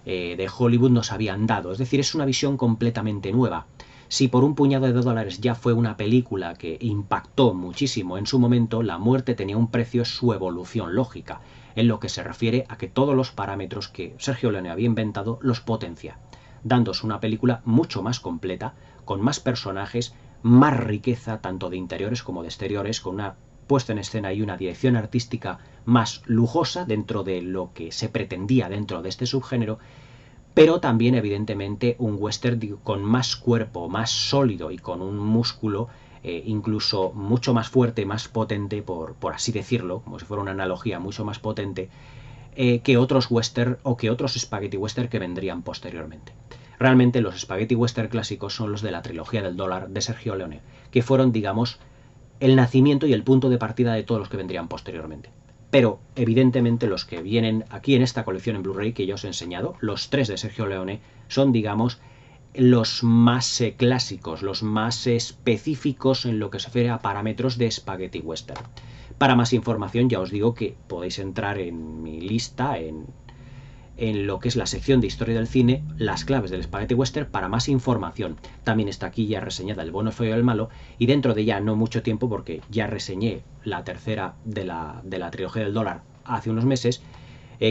de Hollywood nos habían dado. Es decir, es una visión completamente nueva. Si por un puñado de dólares ya fue una película que impactó muchísimo en su momento, La muerte tenía un precio, su evolución lógica, en lo que se refiere a que todos los parámetros que Sergio Leone había inventado los potencia, dándose una película mucho más completa, con más personajes, más riqueza tanto de interiores como de exteriores, con una puesta en escena y una dirección artística más lujosa dentro de lo que se pretendía dentro de este subgénero, pero también evidentemente un western con más cuerpo, más sólido y con un músculo incluso mucho más fuerte, más potente, por así decirlo, como si fuera una analogía, mucho más potente que otros western o que otros spaghetti western que vendrían posteriormente. Realmente los spaghetti western clásicos son los de la trilogía del dólar de Sergio Leone, que fueron, digamos, el nacimiento y el punto de partida de todos los que vendrían posteriormente. Pero, evidentemente, los que vienen aquí en esta colección en Blu-ray que yo os he enseñado, los 3 de Sergio Leone, son, digamos, los más clásicos, los más específicos en lo que se refiere a parámetros de Spaghetti Western. Para más información ya os digo que podéis entrar en mi lista, en lo que es la sección de historia del cine, las claves del Spaghetti Western, para más información. También está aquí ya reseñada El bueno, el feo y el malo, y dentro de ya no mucho tiempo, porque ya reseñé la tercera de la trilogía del dólar hace unos meses,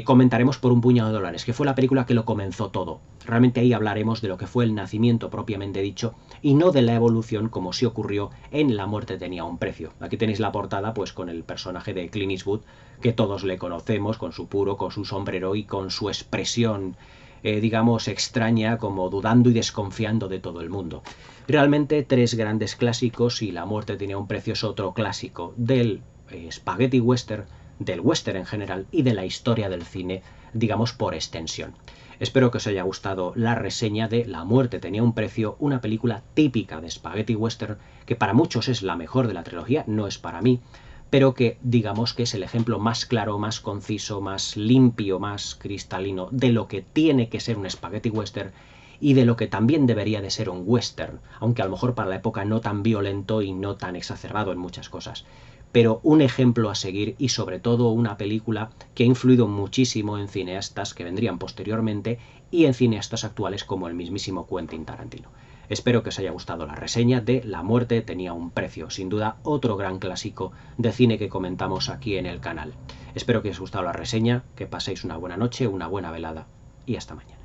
comentaremos Por un puñado de dólares, que fue la película que lo comenzó todo. Realmente ahí hablaremos de lo que fue el nacimiento propiamente dicho y no de la evolución como sí ocurrió en La muerte tenía un precio. Aquí tenéis la portada pues con el personaje de Clint Eastwood, que todos le conocemos, con su puro, con su sombrero y con su expresión digamos extraña, como dudando y desconfiando de todo el mundo. Realmente 3 grandes clásicos, y La muerte tenía un precio es otro clásico del spaghetti western, del western en general y de la historia del cine, digamos por extensión. Espero que os haya gustado la reseña de La muerte tenía un precio, una película típica de spaghetti western que para muchos es la mejor de la trilogía, no es para mí, pero que digamos que es el ejemplo más claro, más conciso, más limpio, más cristalino de lo que tiene que ser un spaghetti western y de lo que también debería de ser un western, aunque a lo mejor para la época no tan violento y no tan exacerbado en muchas cosas. Pero un ejemplo a seguir y sobre todo una película que ha influido muchísimo en cineastas que vendrían posteriormente y en cineastas actuales como el mismísimo Quentin Tarantino. Espero que os haya gustado la reseña de La muerte tenía un precio, sin duda otro gran clásico de cine que comentamos aquí en el canal. Espero que os haya gustado la reseña, que paséis una buena noche, una buena velada y hasta mañana.